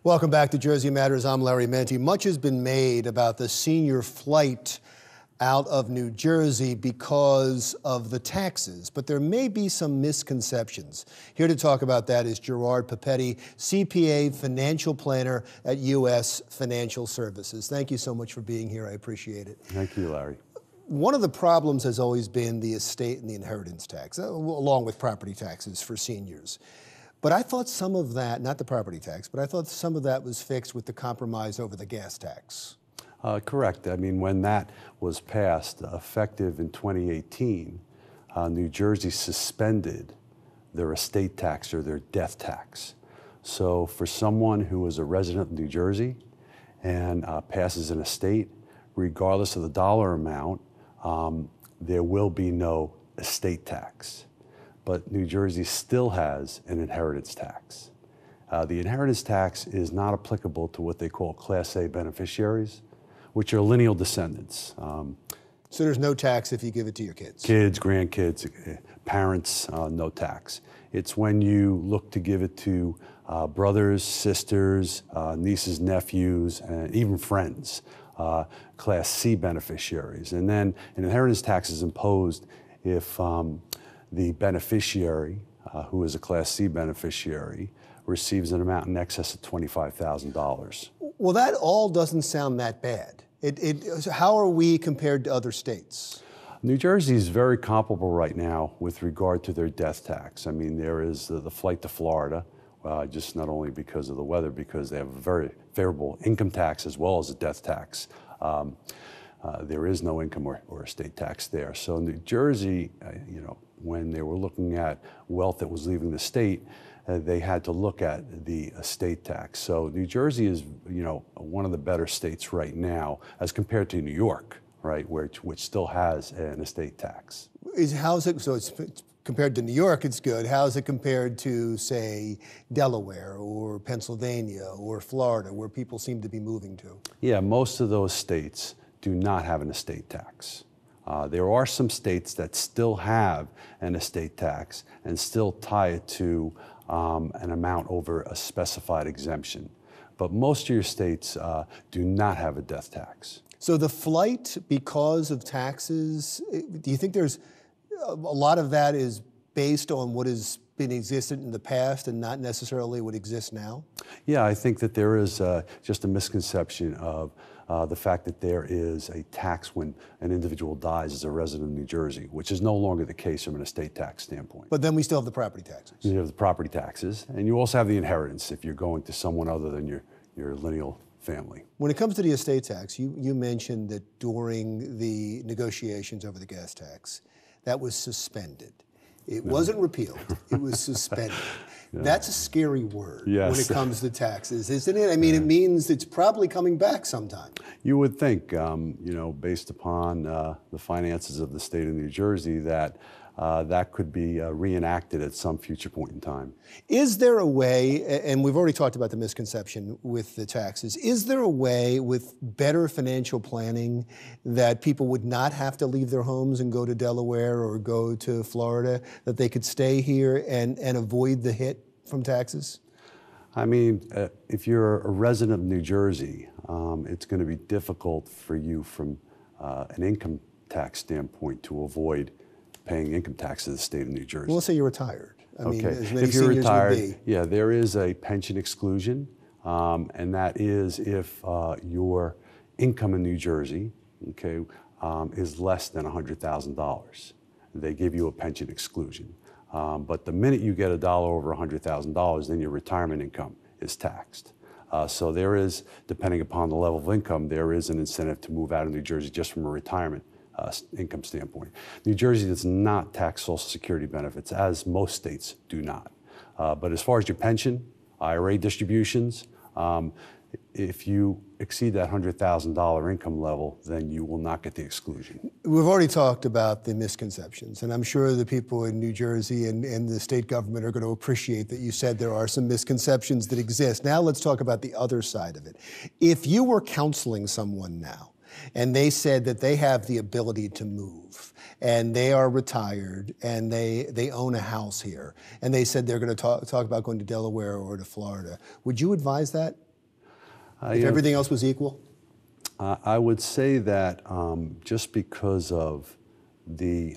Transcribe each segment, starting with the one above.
Welcome back to Jersey Matters. I'm Larry Mendte. Much has been made about the senior flight out of New Jersey because of the taxes, but there may be some misconceptions. Here to talk about that is Gerard Papetti, CPA financial planner at U.S. Financial Services. Thank you so much for being here. I appreciate it. Thank you, Larry. One of the problems has always been the estate and the inheritance tax, along with property taxes for seniors. But I thought some of that, not the property tax, but I thought some of that was fixed with the compromise over the gas tax. Correct. I mean, when that was passed, effective in 2018, New Jersey suspended their estate tax or their death tax. So for someone who is a resident of New Jersey and passes an estate, regardless of the dollar amount, there will be no estate tax. But New Jersey still has an inheritance tax. The inheritance tax is not applicable to what they call Class A beneficiaries, which are lineal descendants. So there's no tax if you give it to your kids? Kids, grandkids, parents, no tax. It's when you look to give it to brothers, sisters, nieces, nephews, and even friends, Class C beneficiaries. And then an inheritance tax is imposed if the beneficiary, who is a Class C beneficiary, receives an amount in excess of $25,000. Well, that all doesn't sound that bad. How are we compared to other states? New Jersey is very comparable right now with regard to their death tax. I mean, there is the flight to Florida, just not only because of the weather, because they have a very favorable income tax as well as a death tax. There is no income or estate tax there. So New Jersey, when they were looking at wealth that was leaving the state, they had to look at the estate tax. So New Jersey is, one of the better states right now as compared to New York, right, which still has an estate tax. So it's compared to New York, it's good. How is it compared to, say, Delaware or Pennsylvania or Florida, where people seem to be moving to? Yeah, most of those states do not have an estate tax. There are some states that still have an estate tax and still tie it to an amount over a specified exemption. But most of your states do not have a death tax. So the flight because of taxes, do you think there's a lot of that is based on what has been existent in the past and not necessarily what exists now? Yeah, I think that there is just a misconception of the fact that there is a tax when an individual dies as a resident of New Jersey, which is no longer the case from an estate tax standpoint. But then we still have the property taxes. You have the property taxes, and you also have the inheritance if you're going to someone other than your lineal family. When it comes to the estate tax, you mentioned that during the negotiations over the gas tax, that was suspended. It wasn't repealed, it was suspended. Yeah. That's a scary word when it comes to taxes, isn't it? I mean, it means it's probably coming back sometime. You would think, based upon the finances of the state of New Jersey, that that could be reenacted at some future point in time. Is there a way, and we've already talked about the misconception with the taxes, is there a way with better financial planning that people would not have to leave their homes and go to Delaware or go to Florida, that they could stay here and avoid the hit from taxes? I mean, if you're a resident of New Jersey, it's going to be difficult for you from an income tax standpoint to avoid paying income tax to the state of New Jersey. Well, let's say you're retired. I mean, as many if you're seniors retired, would be. Yeah, there is a pension exclusion, and that is if your income in New Jersey, is less than $100,000. They give you a pension exclusion. But the minute you get a dollar over $100,000, then your retirement income is taxed. So there is, depending upon the level of income, there is an incentive to move out of New Jersey just from a retirement income standpoint. New Jersey does not tax Social Security benefits, as most states do not. But as far as your pension, IRA distributions, if you exceed that $100,000 income level, then you will not get the exclusion. We've already talked about the misconceptions, and I'm sure the people in New Jersey and the state government are going to appreciate that you said there are some misconceptions that exist. Now let's talk about the other side of it. If you were counseling someone now, and they said that they have the ability to move, and they are retired, and they own a house here, and they said they're going to talk about going to Delaware or to Florida, would you advise that? If everything else was equal? I would say that just because of the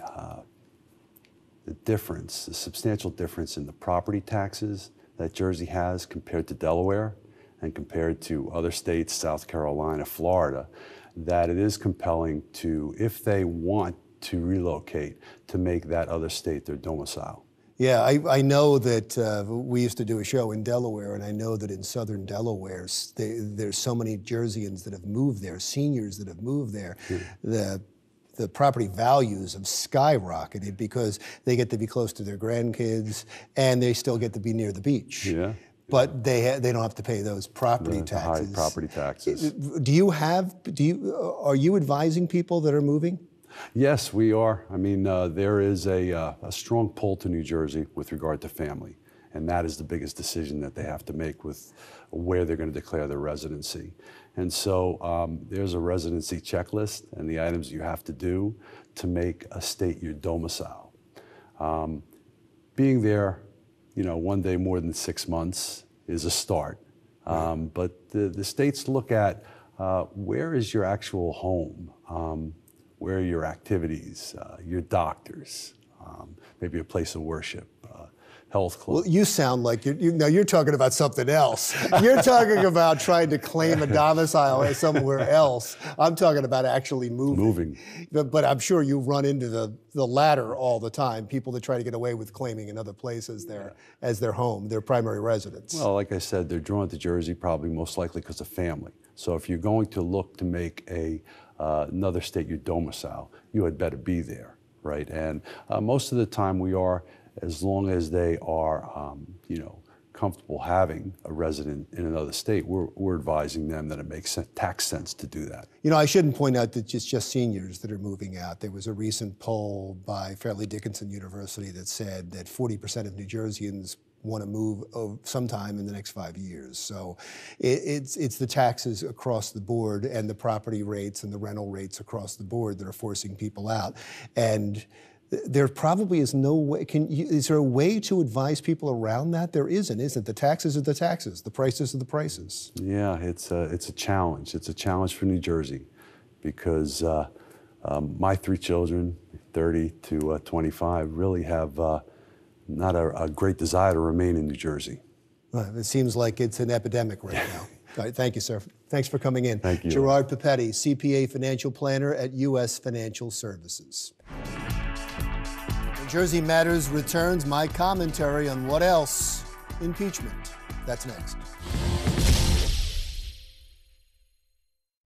difference, the substantial difference in the property taxes that Jersey has compared to Delaware and compared to other states, South Carolina, Florida, that it is compelling to, if they want to relocate, to make that other state their domicile. Yeah, I know that we used to do a show in Delaware, and I know that in southern Delaware, there's so many Jerseyans that have moved there, seniors that have moved there. The property values have skyrocketed because they get to be close to their grandkids, and they still get to be near the beach. Yeah. But they don't have to pay those property taxes. High property taxes. Are you advising people that are moving? Yes, we are. I mean, there is a strong pull to New Jersey with regard to family, and that is the biggest decision that they have to make with where they're going to declare their residency. And so there's a residency checklist and the items you have to do to make a state your domicile. Being there, one day more than 6 months is a start. But the states look at where is your actual home? Where are your activities, your doctors, maybe a place of worship, health club. Well, you sound like you're talking about something else. You're talking about trying to claim a domicile somewhere else. I'm talking about actually moving. But I'm sure you run into the latter all the time, people that try to get away with claiming another place as their home, their primary residence. Well, like I said, they're drawn to Jersey probably most likely because of family. So if you're going to look to make another state your domicile, you had better be there, right? And most of the time we are, as long as they are, comfortable having a resident in another state, we're advising them that it makes tax sense to do that. I shouldn't point out that it's just seniors that are moving out. There was a recent poll by Fairleigh Dickinson University that said that 40% of New Jerseyans want to move sometime in the next 5 years. So it's the taxes across the board and the property rates and the rental rates across the board that are forcing people out. And there probably is no way, is there a way to advise people around that? There isn't. The taxes are the taxes, the prices are the prices. Yeah, it's a challenge. It's a challenge for New Jersey because my 3 children, 30 to 25, really have not a great desire to remain in New Jersey. Well, it seems like it's an epidemic right now. All right, thank you, sir. Thanks for coming in. Thank you. Gerard Papetti, CPA financial planner at U.S. Financial Services. When Jersey Matters returns, my commentary on what else? Impeachment. That's next.